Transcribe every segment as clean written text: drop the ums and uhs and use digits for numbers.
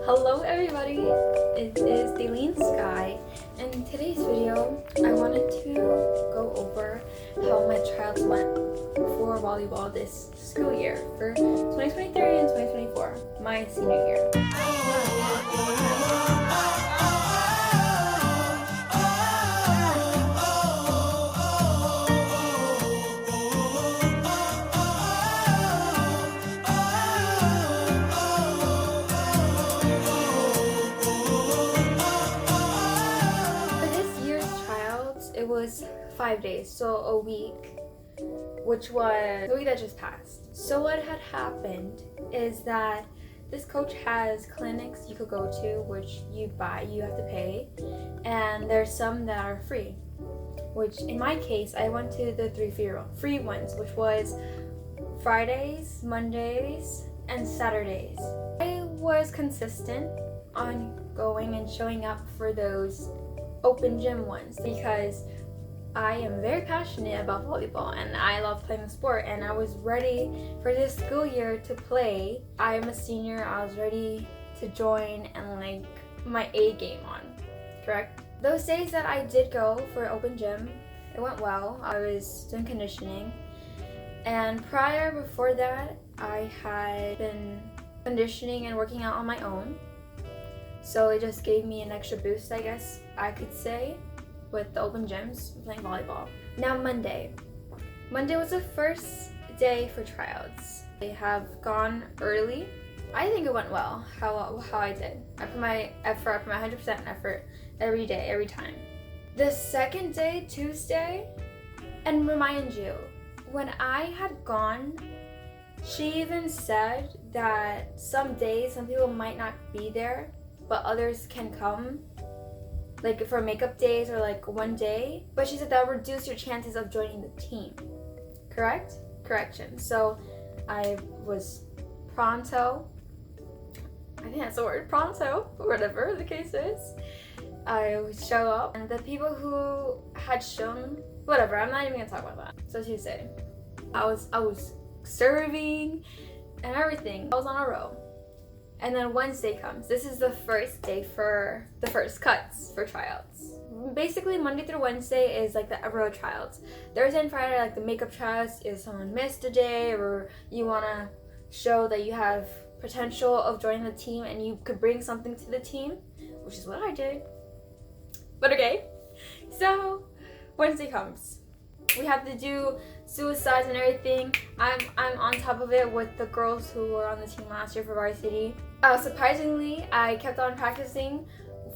Hello everybody, it is Daylean Sky, and in today's video I wanted to go over how my tryouts went for volleyball this school year for 2023 and 2024, my senior year. It was 5 days, so a week, which was the week that just passed. So what had happened is that this coach has clinics you could go to, which you have to pay, and there's some that are free, which in my case, I went to the three free ones, which was Fridays, Mondays, and Saturdays. I was consistent on going and showing up for those open gym ones because I am very passionate about volleyball and I love playing the sport, and I was ready for this school year to play. I am a senior, I was ready to join and like my A game on, correct? Those days that I did go for open gym, it went well. I was doing conditioning, and before that, I had been conditioning and working out on my own. So it just gave me an extra boost, I guess I could say, with the open gyms, playing volleyball. Now Monday was the first day for tryouts. They have gone early. I think it went well, how I did. I put my 100% effort every day, every time. The second day, Tuesday, and remind you, when I had gone, she even said that some days, some people might not be there, but others can come, like for makeup days or like one day. But she said that would reduce your chances of joining the team. Correct? Correction. So I was pronto. I think that's the word, pronto, or whatever the case is. I would show up, and the people who had shown, whatever, I'm not even gonna talk about that. So Tuesday, I was serving and everything. I was on a roll. And then Wednesday comes. This is the first day for the first cuts for tryouts. Basically, Monday through Wednesday is like the row tryouts. Thursday and Friday, like the makeup tryouts, if someone missed a day or you want to show that you have potential of joining the team and you could bring something to the team, which is what I did. But okay, so Wednesday comes. We have to do suicides and everything. I'm on top of it with the girls who were on the team last year for varsity. Surprisingly, I kept on practicing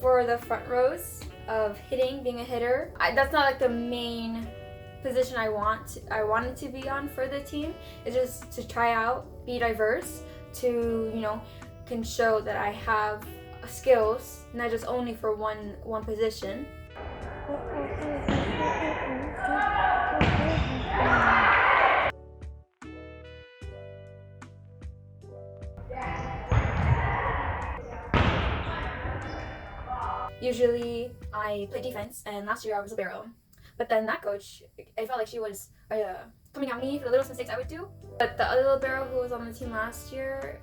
for the front rows of hitting, being a hitter. That's not like the main position I wanted to be on for the team. It's just to try out, be diverse, to can show that I have skills, not just only for one position. Usually I play defense, and last year I was libero. But then that coach, I felt like she was coming at me for the littlest mistakes I would do. But the other libero who was on the team last year,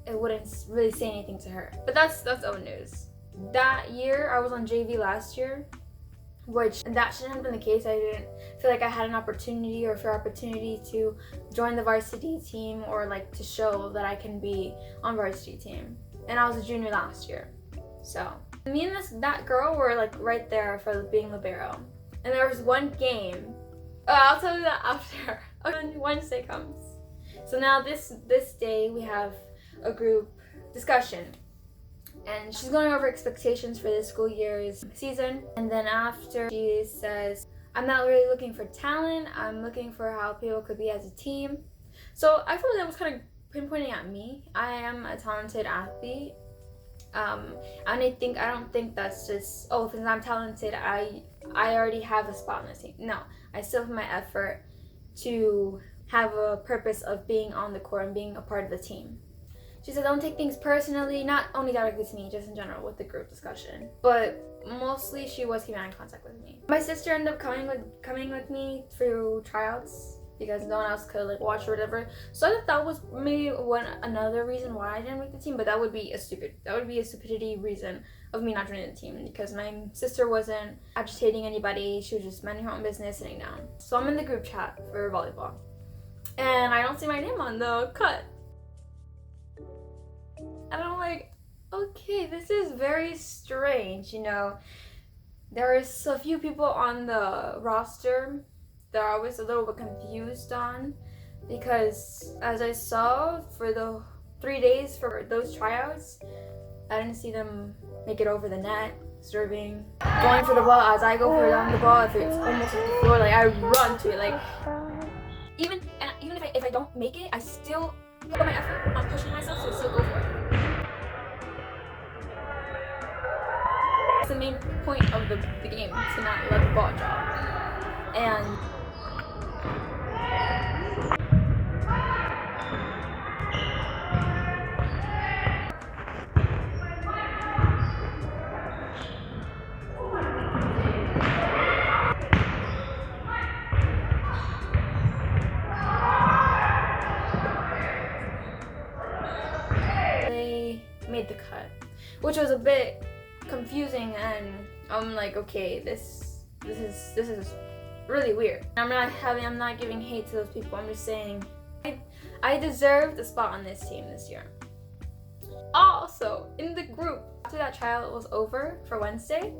it wouldn't really say anything to her. But that's old news. That year I was on JV last year, which that shouldn't have been the case. I didn't feel like I had an opportunity or fair opportunity to join the varsity team or like to show that I can be on varsity team. And I was a junior last year. So me and that girl were like right there for being libero. And there was one game. I'll tell you that after. Wednesday comes. So now this day we have a group discussion. And she's going over expectations for this school year's season. And then after, she says, I'm not really looking for talent. I'm looking for how people could be as a team. So I felt that was kind of pinpointing at me. I am a talented athlete. And I don't think that's just, because I'm talented, I already have a spot on the team. No, I still have my effort to have a purpose of being on the court and being a part of the team. She said, don't take things personally, not only directly to me, just in general with the group discussion. But mostly she was keeping in contact with me. My sister ended up coming with me through tryouts because no one else could like watch or whatever. So I thought that was maybe another reason why I didn't make the team, but that would be a stupidity reason of me not joining the team, because my sister wasn't agitating anybody. She was just minding her own business, sitting down. So I'm in the group chat for volleyball, and I don't see my name on the cut. And I'm like, okay, this is very strange, you know. There is a few people on the roster that I was a little bit confused on, because as I saw for the 3 days for those tryouts, I didn't see them make it over the net, serving, going for the ball. As I go for down the ball, if it's almost at the floor, like I run to it. Like even if I don't make it, I still put my effort on pushing myself to still go for it. The main point of the game, to not let the ball drop. And they made the cut, which was a bit confusing, and I'm like, okay, this is really weird. I'm not giving hate to those people. I'm just saying I deserved a spot on this team this year. Also, in the group, after that tryout was over for Wednesday,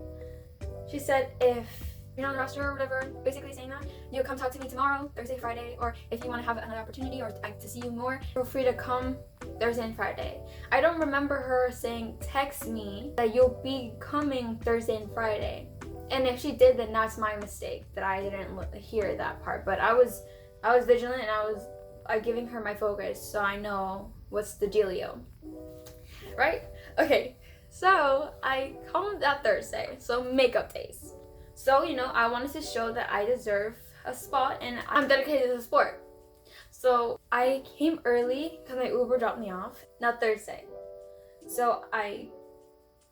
she said, if you're not on the roster or whatever, basically saying that, you'll come talk to me tomorrow, Thursday, Friday, or if you want to have another opportunity or to see you more, feel free to come Thursday and Friday. I don't remember her saying, text me that you'll be coming Thursday and Friday. And if she did, then that's my mistake, that I didn't hear that part. But I was vigilant, and I was giving her my focus, so I know what's the dealio. Right? Okay, so I called that Thursday, so makeup days. So, you know, I wanted to show that I deserve a spot and I'm dedicated to the sport. So I came early because my Uber dropped me off, not Thursday. So I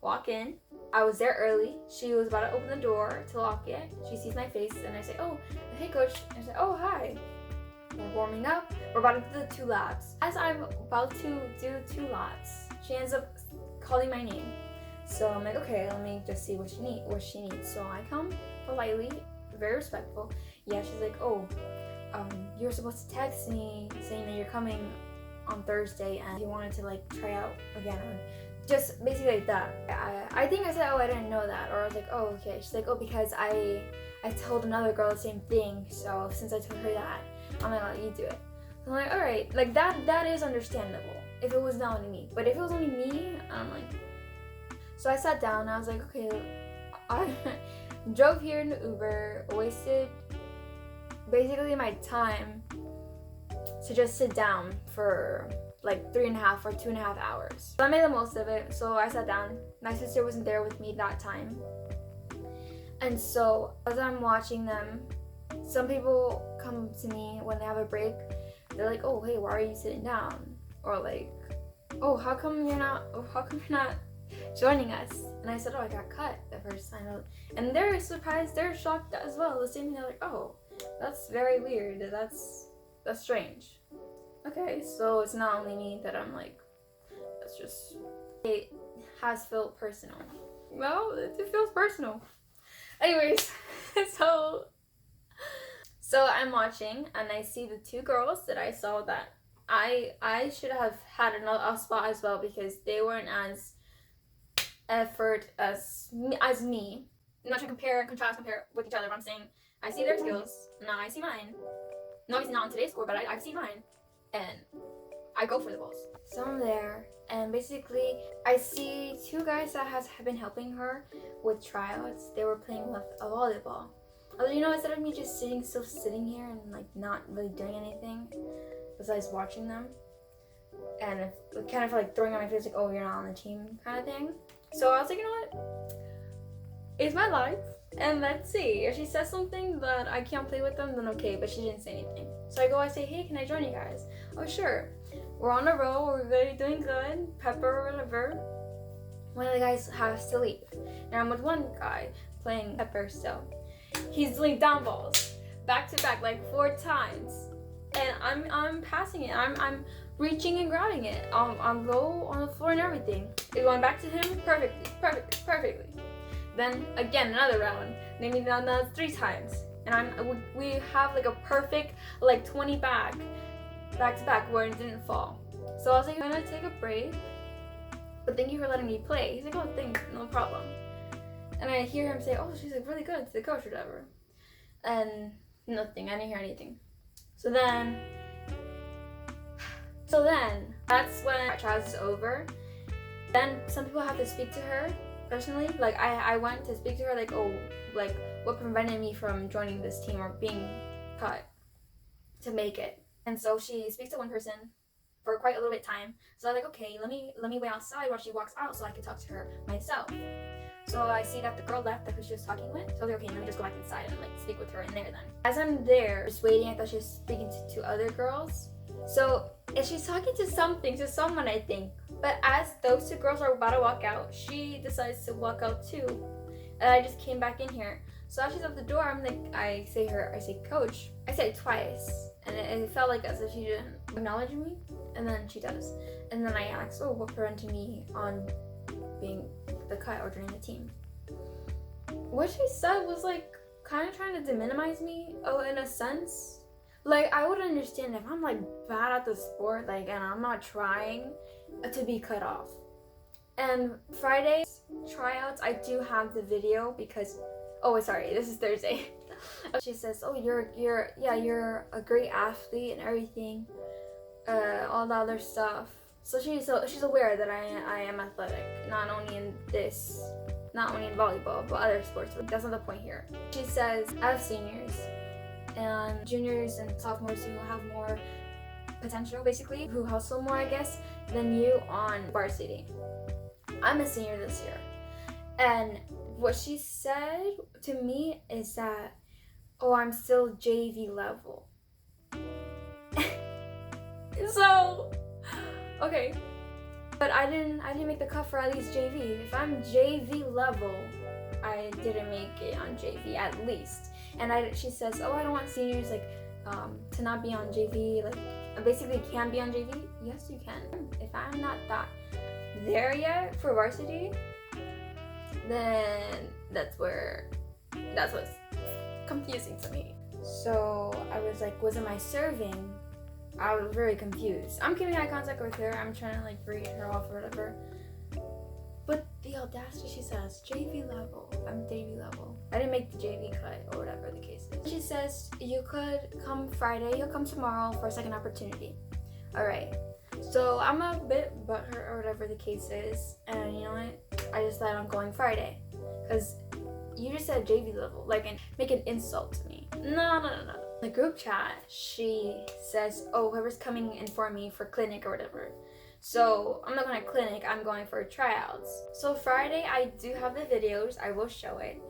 walk in, I was there early. She was about to open the door to lock it. She sees my face and I say, oh, hey coach. And I say, oh, hi. We're warming up. We're about to do 2 laps. As I'm about to do 2 laps, she ends up calling my name. So I'm like, okay, let me just see what she needs. So I come politely, very respectful. Yeah, she's like, oh, you're supposed to text me saying that you're coming on Thursday and you wanted to like try out again, or just basically like that. I think I said, oh, I didn't know that, or I was like, oh, okay. She's like, oh, because I told another girl the same thing, so since I told her that, I'm gonna let you do it. So I'm like, all right, like that is understandable if it was not only me, but if it was only me, I'm like. So I sat down and I was like, okay, I drove here in the Uber, wasted basically my time to just sit down for like 3.5 or 2.5 hours. So I made the most of it. So I sat down. My sister wasn't there with me that time. And so as I'm watching them, some people come to me when they have a break. They're like, oh, hey, why are you sitting down? Or like, oh, how come you're not joining us? And I said, oh, I got cut the first time. And they're surprised, they're shocked as well. The same thing, they're like, oh, that's very weird. That's strange. Okay, so it's not only me that I'm like, that's just, it has felt personal. Well, it feels personal. Anyways, so I'm watching and I see the 2 girls that I saw that I should have had a spot as well, because they weren't as effort as me. I'm not trying to compare with each other, but I'm saying I see their skills, now I see mine. No, obviously not on today's score, but I see mine, and I go for the balls. So I'm there, and basically I see 2 guys that have been helping her with tryouts. They were playing with a volleyball. I was, you know, instead of me just sitting here and like not really doing anything besides watching them, and it kind of like throwing on my face like, oh, you're not on the team kind of thing. So I was like, you know what? It's my life, and let's see. If she says something that I can't play with them, then okay, but she didn't say anything. So I say, hey, can I join you guys? Oh, sure. We're on a roll, we're really doing good, pepper or whatever. One of the guys has to leave. Now I'm with one guy playing pepper still. He's doing down balls, back to back, like 4 times. and I'm passing it. I'm reaching and grabbing it. I'm low on the floor and everything. It's going back to him perfectly. Then again another round. Maybe that's 3 times. And we have like a perfect like 20 back to back where it didn't fall. So I was like, I'm gonna take a break, but thank you for letting me play. He's like, oh, thanks, no problem. And I hear him say, oh, she's like really good to the coach or whatever. And nothing, I didn't hear anything. So then that's when tryouts is over. Then some people have to speak to her personally. Like I went to speak to her, like, oh, like what prevented me from joining this team or being cut to make it. And so she speaks to one person for quite a little bit of time. So I was like, okay, let me wait outside while she walks out so I can talk to her myself. So I see that the girl left that who she was talking with. So I was like, okay, let me just go back inside and like speak with her in there then. As I'm there, just waiting, I thought she was speaking to 2 other girls. So if she's talking to someone, I think. But as those 2 girls are about to walk out, she decides to walk out too. And I just came back in here. So as she's at the door, I'm like, I say coach. I say it twice. And it felt like as if she didn't acknowledge me. And then she does. And then I asked, oh, what prevented me on being the cut or joining the team? What she said was like kind of trying to deminimize me, in a sense. Like I would understand if I'm like bad at the sport, like, and I'm not trying to be cut off. And Friday's tryouts, I do have the video because, sorry, this is Thursday. She says, oh, you're a great athlete and everything, all the other stuff. So she's aware that I am athletic, not only in volleyball, but other sports. But that's not the point here. She says, I have seniors and juniors and sophomores who have more potential, basically, who hustle more, I guess, than you on varsity. I'm a senior this year. And what she said to me is that, oh, I'm still JV level. So, okay. But I didn't make the cut for at least JV. If I'm JV level, I didn't make it on JV at least. And she says, oh, I don't want seniors like to not be on JV. Like, I basically can be on JV. Yes, you can. If I'm not that there yet for varsity, then that's what's confusing to me. So I was like, wasn't my serving? I was very confused. I'm keeping eye contact with her. I'm trying to like read her off or whatever. But the audacity, she says, JV level. I'm JV level. I didn't make the JV cut or whatever the case is. She says, you could come Friday, you'll come tomorrow for a second opportunity. Alright. So I'm a bit butthurt or whatever the case is. And you know what? I just thought I'm going Friday. Because you just said JV level. Like, and make an insult to me. No. The group chat, she says, oh, whoever's coming in for me for clinic or whatever. So I'm not going to clinic, I'm going for tryouts. So Friday, I do have the videos. I will show it.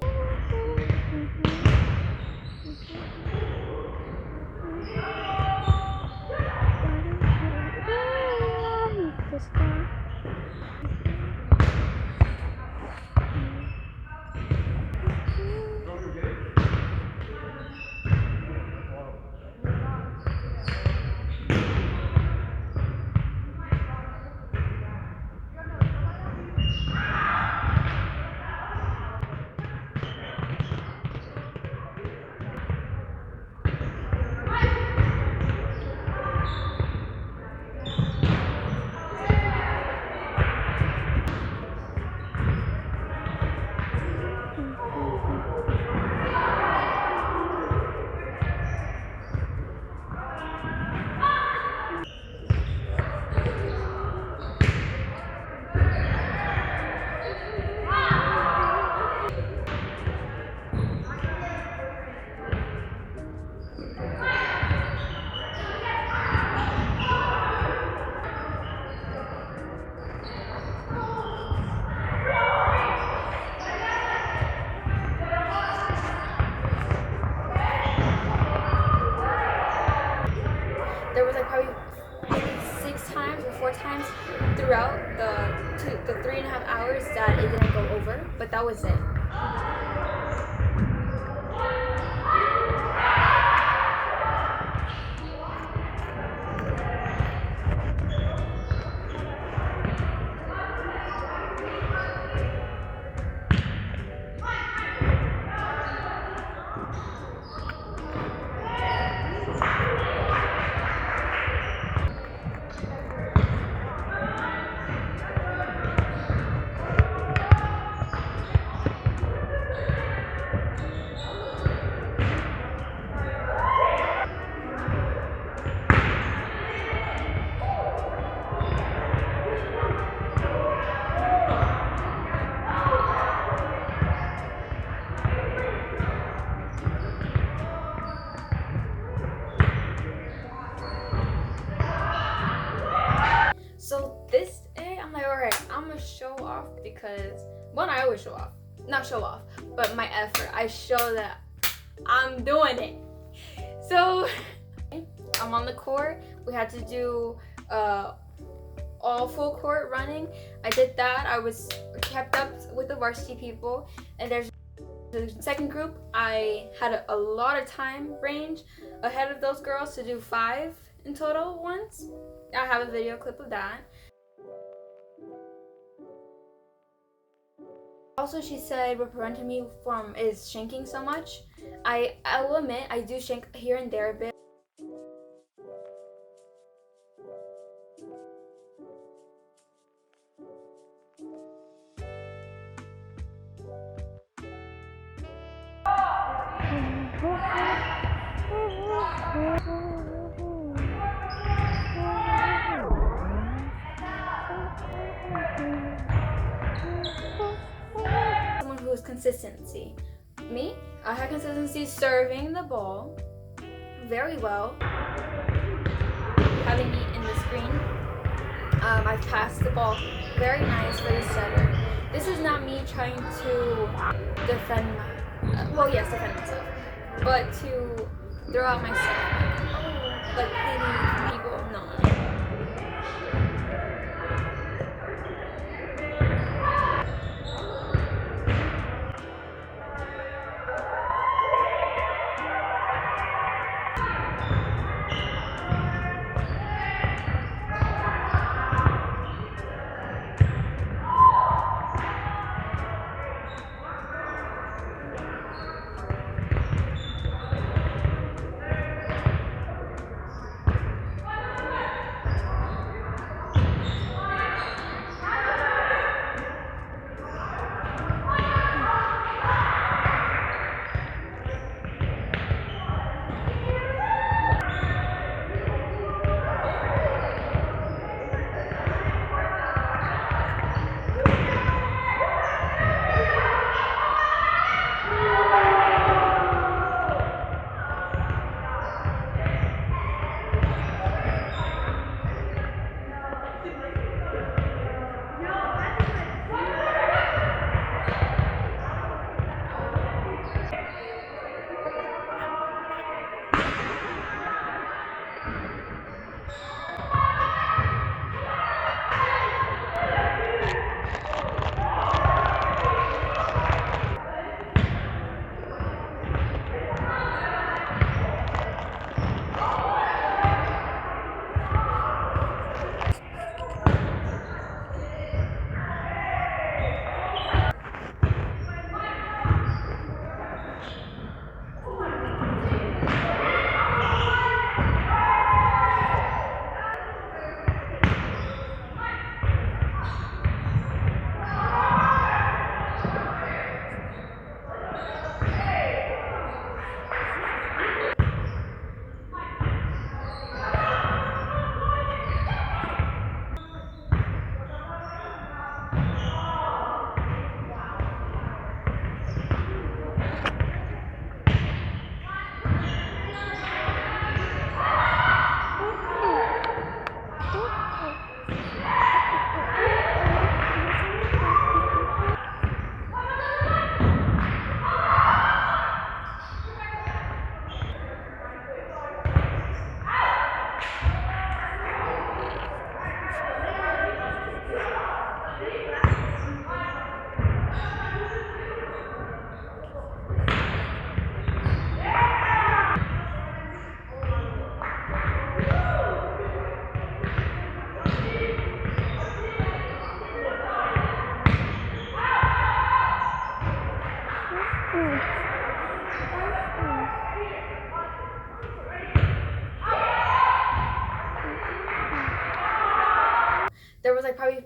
There was like probably 6 times or 4 times throughout the 3.5 hours that it didn't go over, but that was it. off because, one, I always show off. Not show off, but my effort. I show that I'm doing it. So I'm on the court. We had to do all full court running. I did that. I was kept up with the varsity people. And there's the second group. I had a lot of time range ahead of those girls to do 5 in total once. I have a video clip of that. Also, she said what prevented me from is shanking so much. I will admit I do shank here and there a bit. Someone who has consistency. Me, I had consistency serving the ball very well. Having me in the screen, I've passed the ball very nice for the setter. This is not me trying to defend defend myself, but to throw out myself, like hitting people. No. There was like probably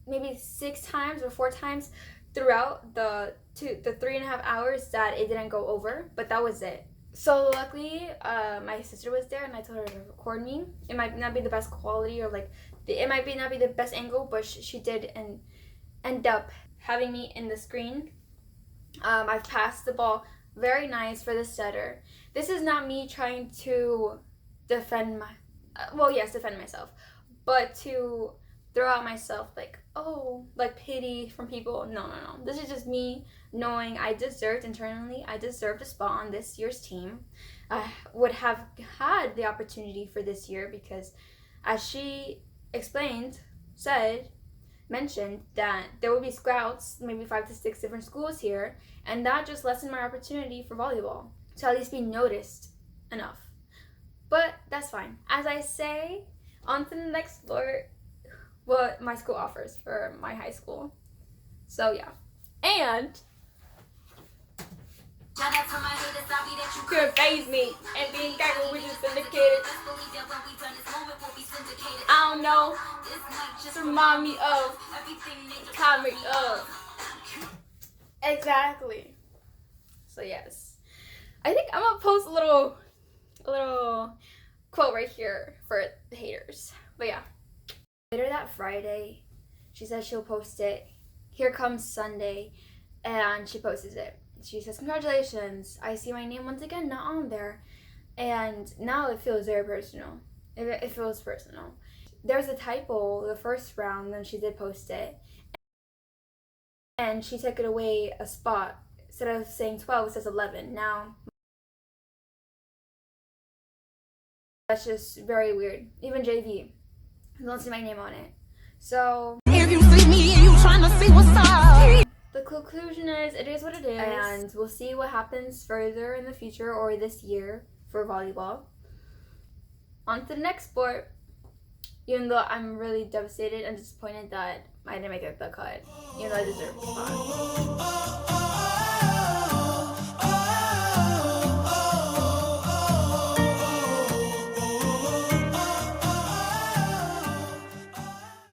maybe 6 times or 4 times throughout the 3.5 hours that it didn't go over, but that was it. So luckily, my sister was there and I told her to record me. It might not be the best quality or like, it might not be the best angle, but she did and end up having me in the screen. I've passed the ball very nice for the setter. This is not me trying to defend defend myself, but to throw out myself like, oh, like pity from people. No. This is just me knowing I deserved internally. I deserved a spot on this year's team. I would have had the opportunity for this year because, as she mentioned that there would be scouts, maybe 5 to 6 different schools here, and that just lessened my opportunity for volleyball to at least be noticed enough. But that's fine. As I say, on to the next floor, what my school offers for my high school. So yeah. And couldn't phase me, and being gaggled with just syndicated. I don't know, just remind me of comic of. Exactly. So yes, I think I'm gonna post a little quote right here for the haters. But yeah. Later that Friday, she said she'll post it. Here comes Sunday, and she posts it. She says, "Congratulations, I see my name once again not on there." And now it feels very personal. It feels personal. There's a typo the first round when she did post it. And she took it away a spot. Instead of saying 12, it says 11. Now, that's just very weird. Even JV, I don't see my name on it. So, if you see me and you trying to see what's up, the conclusion is, it is what it is. And we'll see what happens further in the future or this year for volleyball. On to the next sport. Even though I'm really devastated and disappointed that I didn't make it the cut. Even though I deserve a spot.